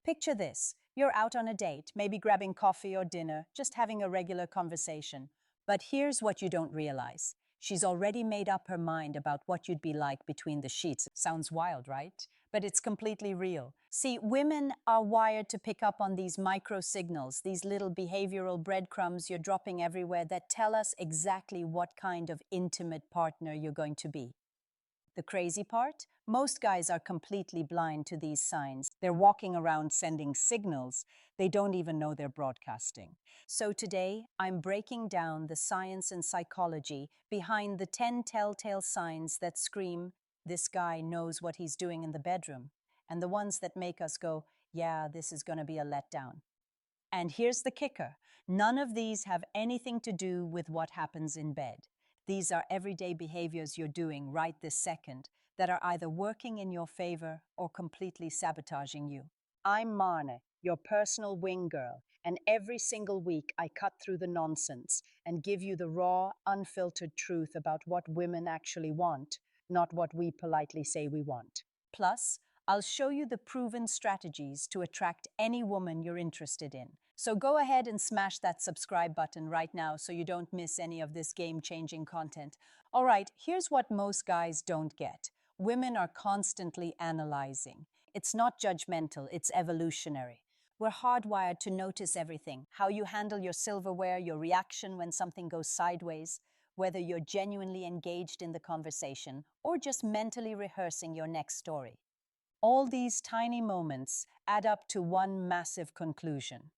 Picture this. You're out on a date, maybe grabbing coffee or dinner, just having a regular conversation. But here's what you don't realize. She's already made up her mind about what you'd be like between the sheets. Sounds wild, right? But it's completely real. See, women are wired to pick up on these micro signals, these little behavioral breadcrumbs you're dropping everywhere that tell us exactly what kind of intimate partner you're going to be. The crazy part? Most guys are completely blind to these signs. They're walking around sending signals they don't even know they're broadcasting. So today, I'm breaking down the science and psychology behind the 10 telltale signs that scream, this guy knows what he's doing in the bedroom, and the ones that make us go, yeah, this is going to be a letdown. And here's the kicker. None of these have anything to do with what happens in bed. These are everyday behaviors you're doing right this second that are either working in your favor or completely sabotaging you. I'm Marne, your personal wing girl, and every single week I cut through the nonsense and give you the raw, unfiltered truth about what women actually want, not what we politely say we want. Plus, I'll show you the proven strategies to attract any woman you're interested in. So go ahead and smash that subscribe button right now so you don't miss any of this game-changing content. All right, here's what most guys don't get. Women are constantly analyzing. It's not judgmental, it's evolutionary. We're hardwired to notice everything, how you handle your silverware, your reaction when something goes sideways, whether you're genuinely engaged in the conversation or just mentally rehearsing your next story. All these tiny moments add up to one massive conclusion.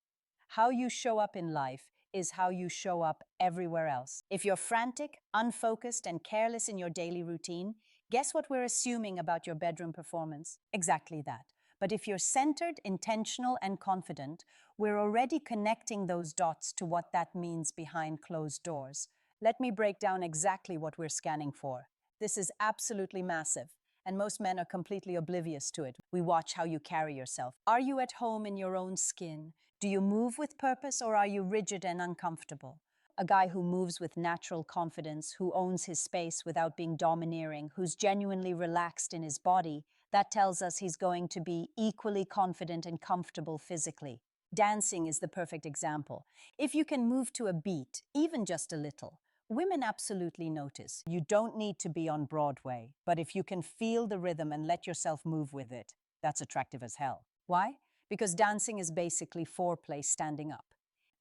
How you show up in life is how you show up everywhere else. If you're frantic, unfocused, and careless in your daily routine, guess what we're assuming about your bedroom performance? Exactly that. But if you're centered, intentional, and confident, we're already connecting those dots to what that means behind closed doors. Let me break down exactly what we're scanning for. This is absolutely massive, and most men are completely oblivious to it. We watch how you carry yourself. Are you at home in your own skin? Do you move with purpose or are you rigid and uncomfortable? A guy who moves with natural confidence, who owns his space without being domineering, who's genuinely relaxed in his body, that tells us he's going to be equally confident and comfortable physically. Dancing is the perfect example. If you can move to a beat, even just a little, women absolutely notice. You don't need to be on Broadway, but if you can feel the rhythm and let yourself move with it, that's attractive as hell. Why? Because dancing is basically foreplay standing up.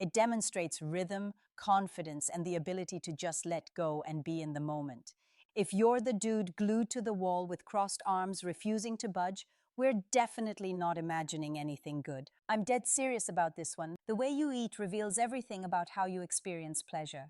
It demonstrates rhythm, confidence, and the ability to just let go and be in the moment. If you're the dude glued to the wall with crossed arms, refusing to budge, we're definitely not imagining anything good. I'm dead serious about this one. The way you eat reveals everything about how you experience pleasure.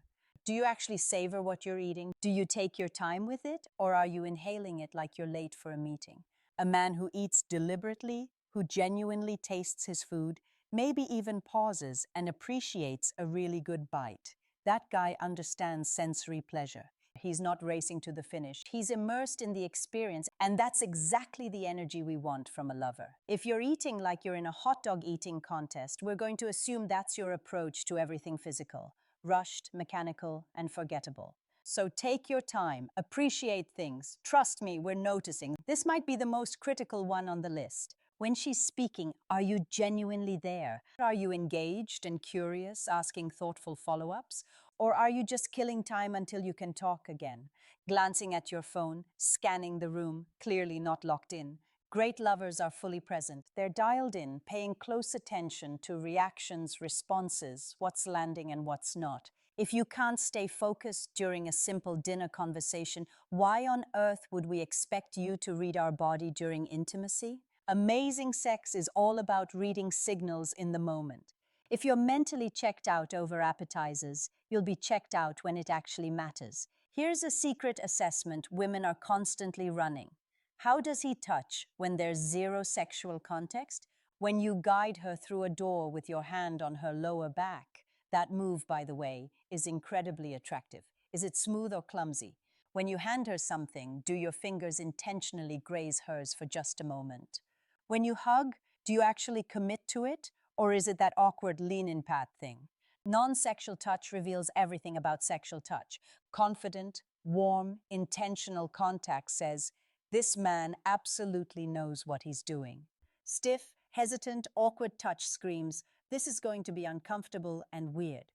Do you actually savor what you're eating? Do you take your time with it, or are you inhaling it like you're late for a meeting? A man who eats deliberately, who genuinely tastes his food, maybe even pauses and appreciates a really good bite. That guy understands sensory pleasure. He's not racing to the finish. He's immersed in the experience, and that's exactly the energy we want from a lover. If you're eating like you're in a hot dog eating contest, we're going to assume that's your approach to everything physical: rushed, mechanical, and forgettable. So take your time, appreciate things. Trust me, we're noticing. This might be the most critical one on the list. When she's speaking, are you genuinely there? Are you engaged and curious, asking thoughtful follow-ups? Or are you just killing time until you can talk again? Glancing at your phone, scanning the room, clearly not locked in. Great lovers are fully present. They're dialed in, paying close attention to reactions, responses, what's landing and what's not. If you can't stay focused during a simple dinner conversation, why on earth would we expect you to read our body during intimacy? Amazing sex is all about reading signals in the moment. If you're mentally checked out over appetizers, you'll be checked out when it actually matters. Here's a secret assessment women are constantly running. How does he touch when there's zero sexual context? When you guide her through a door with your hand on her lower back. That move, by the way, is incredibly attractive. Is it smooth or clumsy? When you hand her something, do your fingers intentionally graze hers for just a moment? When you hug, do you actually commit to it? Or is it that awkward lean-in pat thing? Non-sexual touch reveals everything about sexual touch. Confident, warm, intentional contact says, this man absolutely knows what he's doing. Stiff, Hesitant, awkward touch screams, "This is going to be uncomfortable and weird."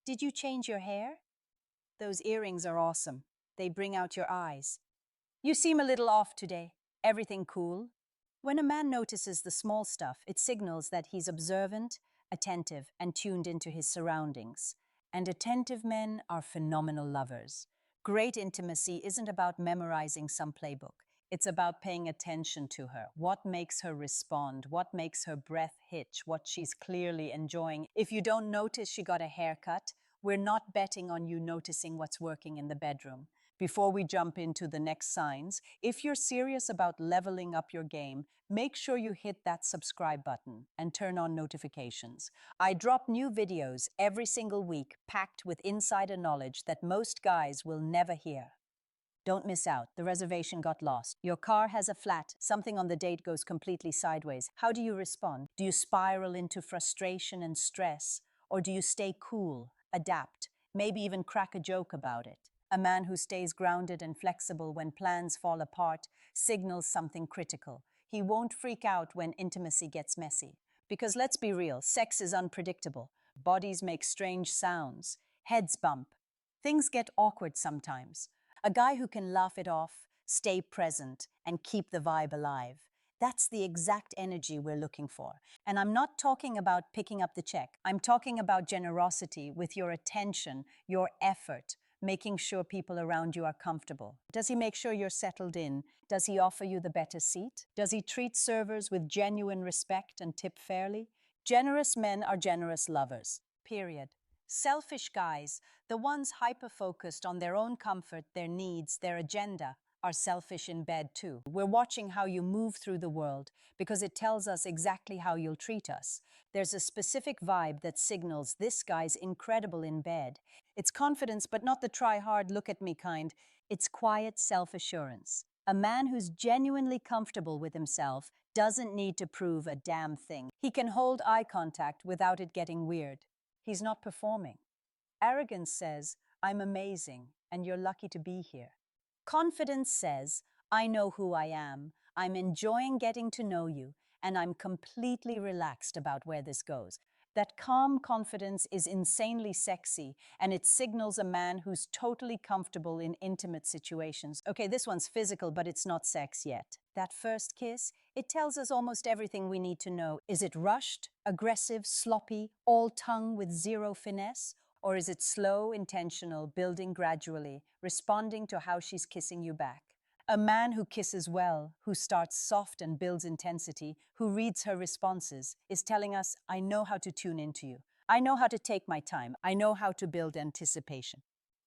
Did you change your hair? Those earrings are awesome. They bring out your eyes. You seem a little off today. Everything cool? When a man notices the small stuff, it signals that he's observant, attentive, and tuned into his surroundings. And attentive men are phenomenal lovers. Great intimacy isn't about memorizing some playbook. It's about paying attention to her, what makes her respond, what makes her breath hitch, what she's clearly enjoying. If you don't notice she got a haircut, we're not betting on you noticing what's working in the bedroom. Before we jump into the next signs, if you're serious about leveling up your game, make sure you hit that subscribe button and turn on notifications. I drop new videos every single week packed with insider knowledge that most guys will never hear. Don't miss out. The reservation got lost. Your car has a flat. Something on the date goes completely sideways. How do you respond? Do you spiral into frustration and stress? Or do you stay cool, adapt, maybe even crack a joke about it? A man who stays grounded and flexible when plans fall apart signals something critical. He won't freak out when intimacy gets messy. Because let's be real, sex is unpredictable. Bodies make strange sounds. Heads bump. Things get awkward sometimes. A guy who can laugh it off, stay present, and keep the vibe alive. That's the exact energy we're looking for. And I'm not talking about picking up the check. I'm talking about generosity with your attention, your effort, making sure people around you are comfortable. Does he make sure you're settled in? Does he offer you the better seat? Does he treat servers with genuine respect and tip fairly? Generous men are generous lovers. Period. Selfish guys, the ones hyper-focused on their own comfort, their needs, their agenda, are selfish in bed too. We're watching how you move through the world because it tells us exactly how you'll treat us. There's a specific vibe that signals this guy's incredible in bed. It's confidence, but not the try hard, look at me kind. It's quiet self-assurance. A man who's genuinely comfortable with himself doesn't need to prove a damn thing. He can hold eye contact without it getting weird. He's not performing. Arrogance says, "I'm amazing, and you're lucky to be here." Confidence says, "I know who I am, I'm enjoying getting to know you, and I'm completely relaxed about where this goes." That calm confidence is insanely sexy, and it signals a man who's totally comfortable in intimate situations. Okay, this one's physical, but it's not sex yet. That first kiss, it tells us almost everything we need to know. Is it rushed, aggressive, sloppy, all tongue with zero finesse? Or is it slow, intentional, building gradually, responding to how she's kissing you back? A man who kisses well, who starts soft and builds intensity, who reads her responses, is telling us, "I know how to tune into you. I know how to take my time. I know how to build anticipation."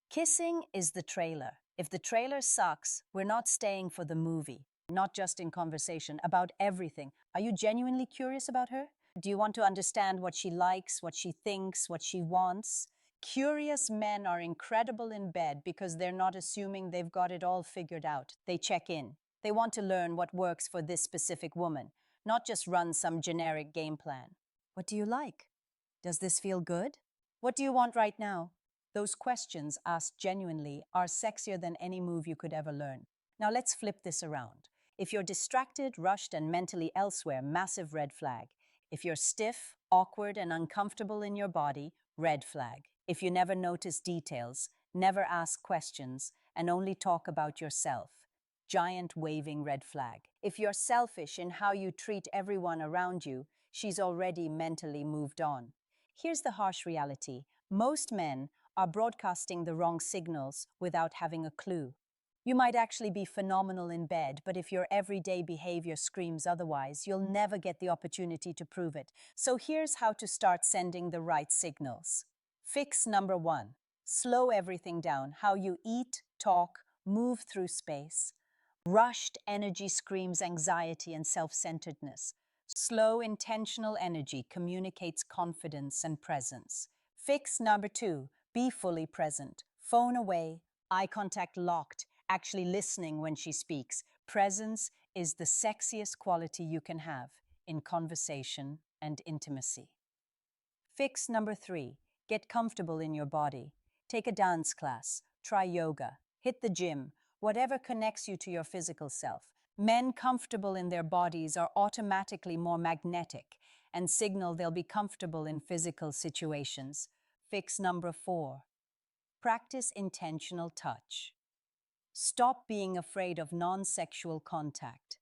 Kissing is the trailer. If the trailer sucks, we're not staying for the movie, not just in conversation, about everything. Are you genuinely curious about her? Do you want to understand what she likes, what she thinks, what she wants? Curious men are incredible in bed because they're not assuming they've got it all figured out. They check in. They want to learn what works for this specific woman, not just run some generic game plan. What do you like? Does this feel good? What do you want right now? Those questions asked genuinely are sexier than any move you could ever learn. Now let's flip this around. If you're distracted, rushed, and mentally elsewhere, massive red flag. If you're stiff, awkward, and uncomfortable in your body, red flag. If you never notice details, never ask questions, and only talk about yourself, giant waving red flag. If you're selfish in how you treat everyone around you, she's already mentally moved on. Here's the harsh reality. Most men are broadcasting the wrong signals without having a clue. You might actually be phenomenal in bed, but if your everyday behavior screams otherwise, you'll never get the opportunity to prove it. So here's how to start sending the right signals. Fix number one, slow everything down. How you eat, talk, move through space. Rushed energy screams anxiety and self-centeredness. Slow, intentional energy communicates confidence and presence. Fix number two, be fully present. Phone away, eye contact locked, actually listening when she speaks. Presence is the sexiest quality you can have in conversation and intimacy. Fix number three, get comfortable in your body. Take a dance class, try yoga, hit the gym, whatever connects you to your physical self. Men comfortable in their bodies are automatically more magnetic and signal they'll be comfortable in physical situations. Fix number 4. Practice intentional touch. Stop being afraid of non-sexual contact.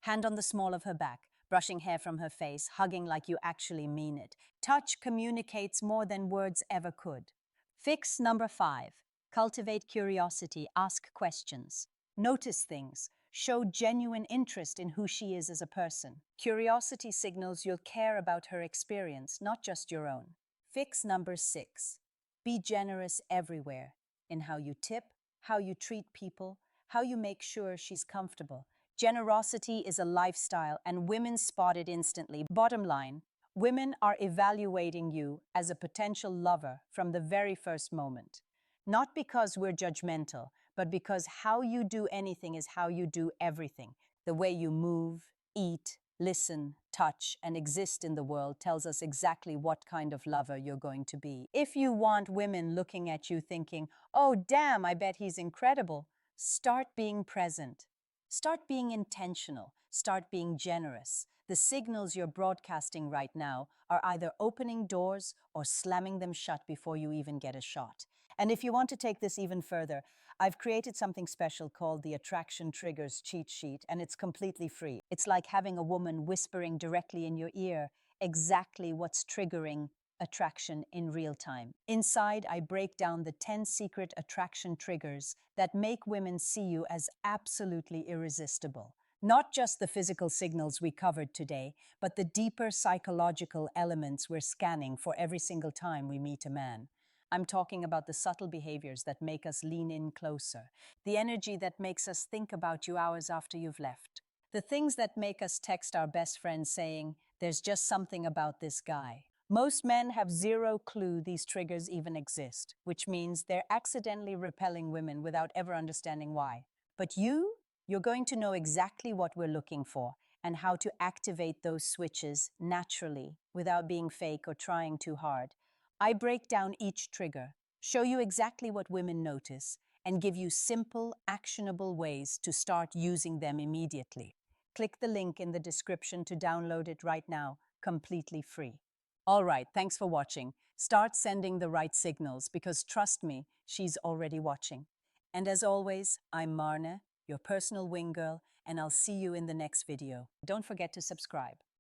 Hand on the small of her back, brushing hair from her face, hugging like you actually mean it. Touch communicates more than words ever could. Fix number 5. Cultivate curiosity, ask questions. Notice things. Show genuine interest in who she is as a person. Curiosity signals you'll care about her experience, not just your own. Fix number 6. Be generous everywhere, in how you tip, how you treat people, how you make sure she's comfortable. Generosity is a lifestyle, and women spot it instantly. Bottom line, women are evaluating you as a potential lover from the very first moment. Not because we're judgmental, but because how you do anything is how you do everything. The way you move, eat, listen, touch, and exist in the world tells us exactly what kind of lover you're going to be. If you want women looking at you thinking, oh damn, I bet he's incredible, start being present. Start being intentional. Start being generous. The signals you're broadcasting right now are either opening doors or slamming them shut before you even get a shot. And if you want to take this even further, I've created something special called the Attraction Triggers Cheat Sheet, and it's completely free. It's like having a woman whispering directly in your ear exactly what's triggering attraction in real time. Inside, I break down the 10 secret attraction triggers that make women see you as absolutely irresistible. Not just the physical signals we covered today, but the deeper psychological elements we're scanning for every single time we meet a man. I'm talking about the subtle behaviors that make us lean in closer, the energy that makes us think about you hours after you've left, the things that make us text our best friend saying, there's just something about this guy. Most men have zero clue these triggers even exist, which means they're accidentally repelling women without ever understanding why. But you're going to know exactly what we're looking for and how to activate those switches naturally without being fake or trying too hard. I break down each trigger, show you exactly what women notice, and give you simple, actionable ways to start using them immediately. Click the link in the description to download it right now, completely free. All right, thanks for watching. Start sending the right signals because trust me, she's already watching. And as always, I'm Marna, your personal wing girl, and I'll see you in the next video. Don't forget to subscribe.